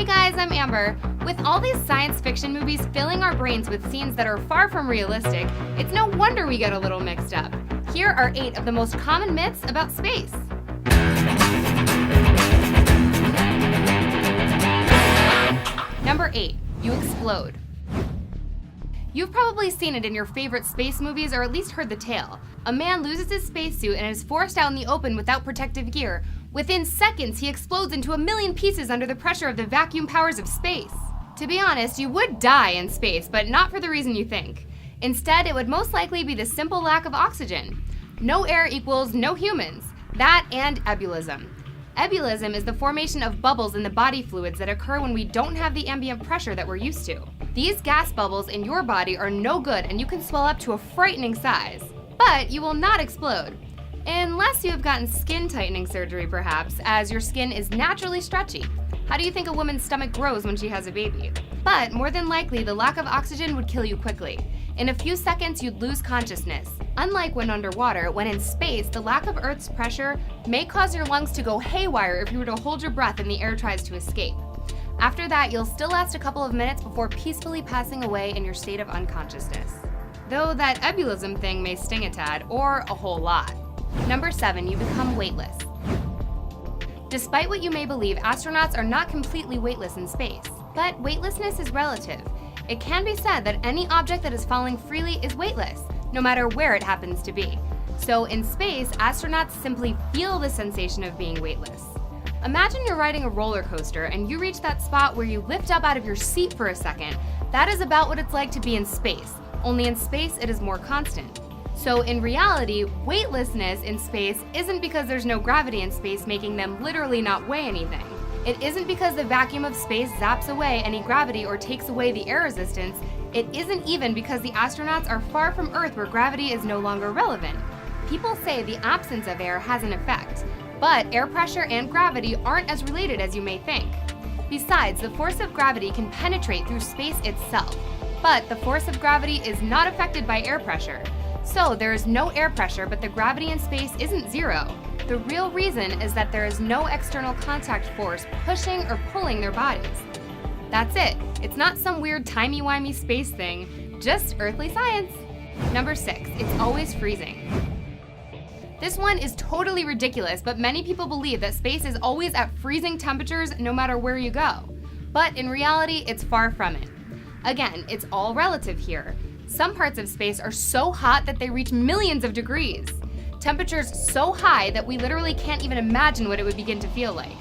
guys, I'm Amber. With all these science fiction movies filling our brains with scenes that are far from realistic, it's no wonder we get a little mixed up. Here are 8 of the most common myths about space. Number 8, you explode. You've probably seen it in your favorite space movies or at least heard the tale. A man loses his spacesuit and is forced out in the open without protective gear. Within seconds, he explodes into a million pieces under the pressure of the vacuum powers of space. To be honest, you would die in space, but not for the reason you think. Instead, it would most likely be the simple lack of oxygen. No air equals no humans. That and ebullition. Ebullition is the formation of bubbles in the body fluids that occur when we don't have the ambient pressure that we're used to. These gas bubbles in your body are no good and you can swell up to a frightening size. But you will not explode. Unless you have gotten skin tightening surgery perhaps, as your skin is naturally stretchy. How do you think a woman's stomach grows when she has a baby? But more than likely, the lack of oxygen would kill you quickly. In a few seconds, you'd lose consciousness. Unlike when underwater, when in space, the lack of Earth's pressure may cause your lungs to go haywire if you were to hold your breath and the air tries to escape. After that, you'll still last a couple of minutes before peacefully passing away in your state of unconsciousness. Though that ebullition thing may sting a tad, or a whole lot. Number 7, you become weightless. Despite what you may believe, astronauts are not completely weightless in space. But weightlessness is relative. It can be said that any object that is falling freely is weightless, no matter where it happens to be. So in space, astronauts simply feel the sensation of being weightless. Imagine you're riding a roller coaster and you reach that spot where you lift up out of your seat for a second. That is about what it's like to be in space, only in space it is more constant. So in reality, weightlessness in space isn't because there's no gravity in space making them literally not weigh anything. It isn't because the vacuum of space zaps away any gravity or takes away the air resistance. It isn't even because the astronauts are far from Earth where gravity is no longer relevant. People say the absence of air has an effect, but air pressure and gravity aren't as related as you may think. Besides, the force of gravity can penetrate through space itself, but the force of gravity is not affected by air pressure. So there is no air pressure, but the gravity in space isn't zero. The real reason is that there is no external contact force pushing or pulling their bodies. That's it. It's not some weird timey-wimey space thing, just earthly science. Number 6, it's always freezing. This one is totally ridiculous, but many people believe that space is always at freezing temperatures no matter where you go. But in reality, it's far from it. Again, it's all relative here. Some parts of space are so hot that they reach millions of degrees. Temperatures so high that we literally can't even imagine what it would begin to feel like.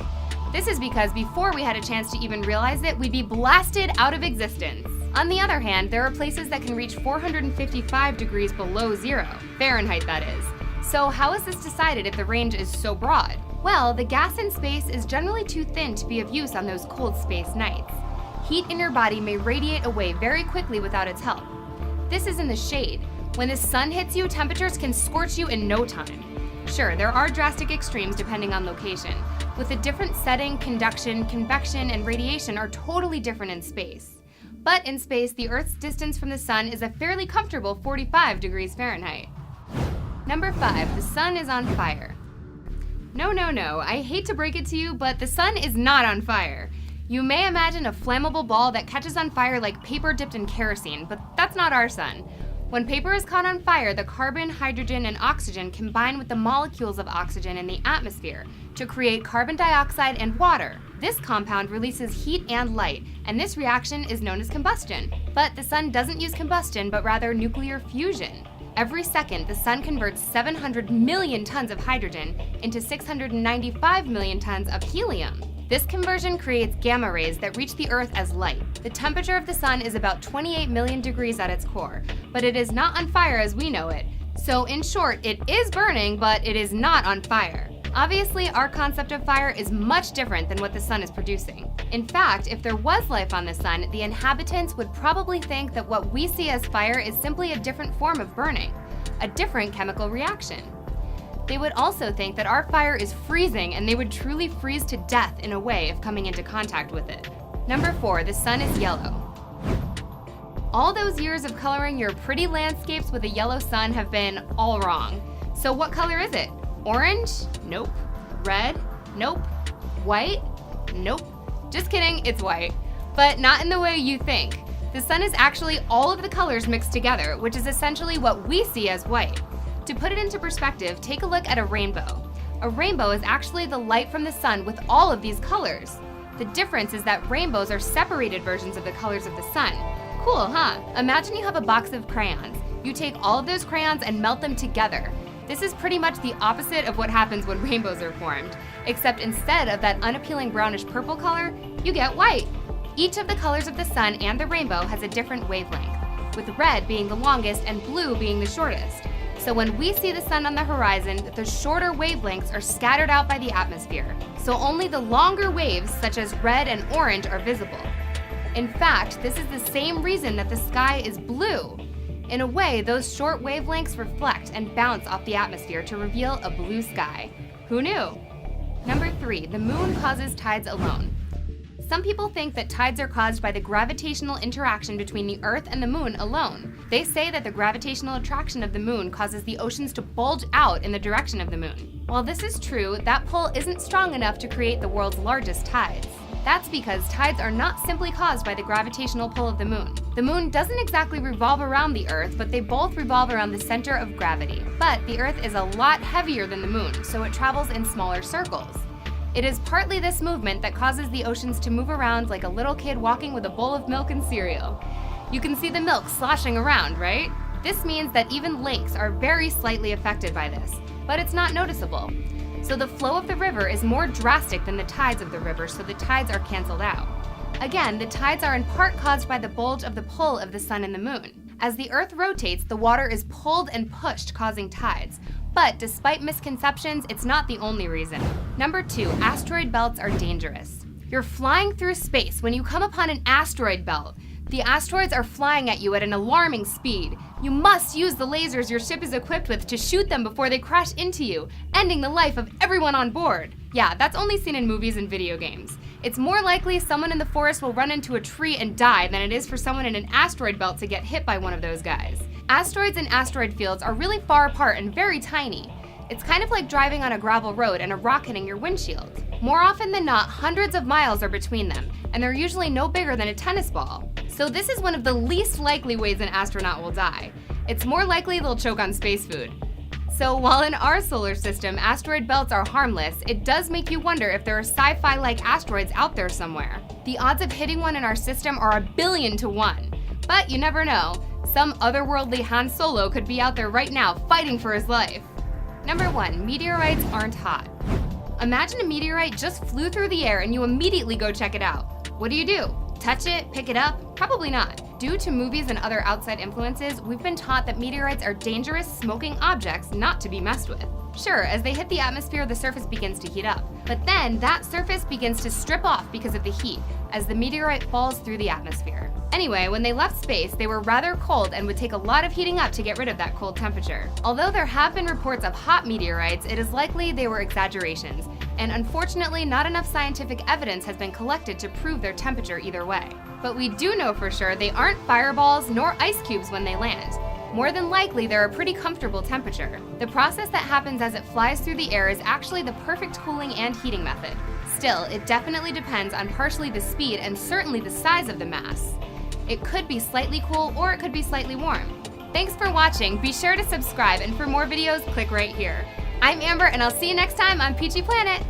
This is because before we had a chance to even realize it, we'd be blasted out of existence. On the other hand, there are places that can reach 455 degrees below zero, Fahrenheit that is. So how is this decided if the range is so broad? Well, the gas in space is generally too thin to be of use on those cold space nights. Heat in your body may radiate away very quickly without its help. This is in the shade. When the sun hits you, temperatures can scorch you in no time. Sure, there are drastic extremes depending on location. With a different setting, conduction, convection, and radiation are totally different in space. But in space, the Earth's distance from the sun is a fairly comfortable 45 degrees Fahrenheit. Number 5, the sun is on fire. No, I hate to break it to you, but the sun is not on fire. You may imagine a flammable ball that catches on fire like paper dipped in kerosene, but that's not our sun. When paper is caught on fire, the carbon, hydrogen, and oxygen combine with the molecules of oxygen in the atmosphere to create carbon dioxide and water. This compound releases heat and light, and this reaction is known as combustion. But the sun doesn't use combustion, but rather nuclear fusion. Every second, the sun converts 700 million tons of hydrogen into 695 million tons of helium. This conversion creates gamma rays that reach the Earth as light. The temperature of the sun is about 28 million degrees at its core, but it is not on fire as we know it. So in short, it is burning, but it is not on fire. Obviously, our concept of fire is much different than what the sun is producing. In fact, if there was life on the sun, the inhabitants would probably think that what we see as fire is simply a different form of burning, a different chemical reaction. They would also think that our fire is freezing and they would truly freeze to death in a way if coming into contact with it. Number 4, the sun is yellow. All those years of coloring your pretty landscapes with a yellow sun have been all wrong. So what color is it? Orange? Nope. Red? Nope. White? Nope. Just kidding, it's white. But not in the way you think. The sun is actually all of the colors mixed together, which is essentially what we see as white. To put it into perspective, take a look at a rainbow. A rainbow is actually the light from the sun with all of these colors. The difference is that rainbows are separated versions of the colors of the sun. Cool, huh? Imagine you have a box of crayons. You take all of those crayons and melt them together. This is pretty much the opposite of what happens when rainbows are formed, except instead of that unappealing brownish purple color, you get white. Each of the colors of the sun and the rainbow has a different wavelength, with red being the longest and blue being the shortest. So when we see the sun on the horizon, the shorter wavelengths are scattered out by the atmosphere, so only the longer waves, such as red and orange, are visible. In fact, this is the same reason that the sky is blue. In a way, those short wavelengths reflect and bounce off the atmosphere to reveal a blue sky. Who knew? Number 3, the moon causes tides alone. Some people think that tides are caused by the gravitational interaction between the Earth and the moon alone. They say that the gravitational attraction of the moon causes the oceans to bulge out in the direction of the moon. While this is true, that pull isn't strong enough to create the world's largest tides. That's because tides are not simply caused by the gravitational pull of the moon. The moon doesn't exactly revolve around the Earth, but they both revolve around the center of gravity. But the Earth is a lot heavier than the moon, so it travels in smaller circles. It is partly this movement that causes the oceans to move around like a little kid walking with a bowl of milk and cereal. You can see the milk sloshing around, right? This means that even lakes are very slightly affected by this, but it's not noticeable. So the flow of the river is more drastic than the tides of the river, so the tides are canceled out. Again, the tides are in part caused by the bulge of the pull of the sun and the moon. As the Earth rotates, the water is pulled and pushed, causing tides. But despite misconceptions, it's not the only reason. Number 2, asteroid belts are dangerous. You're flying through space when you come upon an asteroid belt. The asteroids are flying at you at an alarming speed. You must use the lasers your ship is equipped with to shoot them before they crash into you, ending the life of everyone on board. Yeah, that's only seen in movies and video games. It's more likely someone in the forest will run into a tree and die than it is for someone in an asteroid belt to get hit by one of those guys. Asteroids and asteroid fields are really far apart and very tiny. It's kind of like driving on a gravel road and a rock hitting your windshield. More often than not, hundreds of miles are between them, and they're usually no bigger than a tennis ball. So this is one of the least likely ways an astronaut will die. It's more likely they'll choke on space food. So while in our solar system, asteroid belts are harmless, it does make you wonder if there are sci-fi-like asteroids out there somewhere. The odds of hitting one in our system are 1,000,000,000 to 1. But you never know. Some otherworldly Han Solo could be out there right now fighting for his life. Number 1, meteorites aren't hot. Imagine a meteorite just flew through the air and you immediately go check it out. What do? Touch it? Pick it up? Probably not. Due to movies and other outside influences, we've been taught that meteorites are dangerous, smoking objects not to be messed with. Sure, as they hit the atmosphere, the surface begins to heat up. But then that surface begins to strip off because of the heat, as the meteorite falls through the atmosphere. Anyway, when they left space, they were rather cold and would take a lot of heating up to get rid of that cold temperature. Although there have been reports of hot meteorites, it is likely they were exaggerations, and unfortunately not enough scientific evidence has been collected to prove their temperature either way. But we do know for sure they aren't fireballs nor ice cubes when they land. More than likely, they're a pretty comfortable temperature. The process that happens as it flies through the air is actually the perfect cooling and heating method. Still, it definitely depends on partially the speed and certainly the size of the mass. It could be slightly cool or it could be slightly warm. Thanks for watching. Be sure to subscribe, and for more videos, click right here. I'm Amber, and I'll see you next time on Peachy Planet.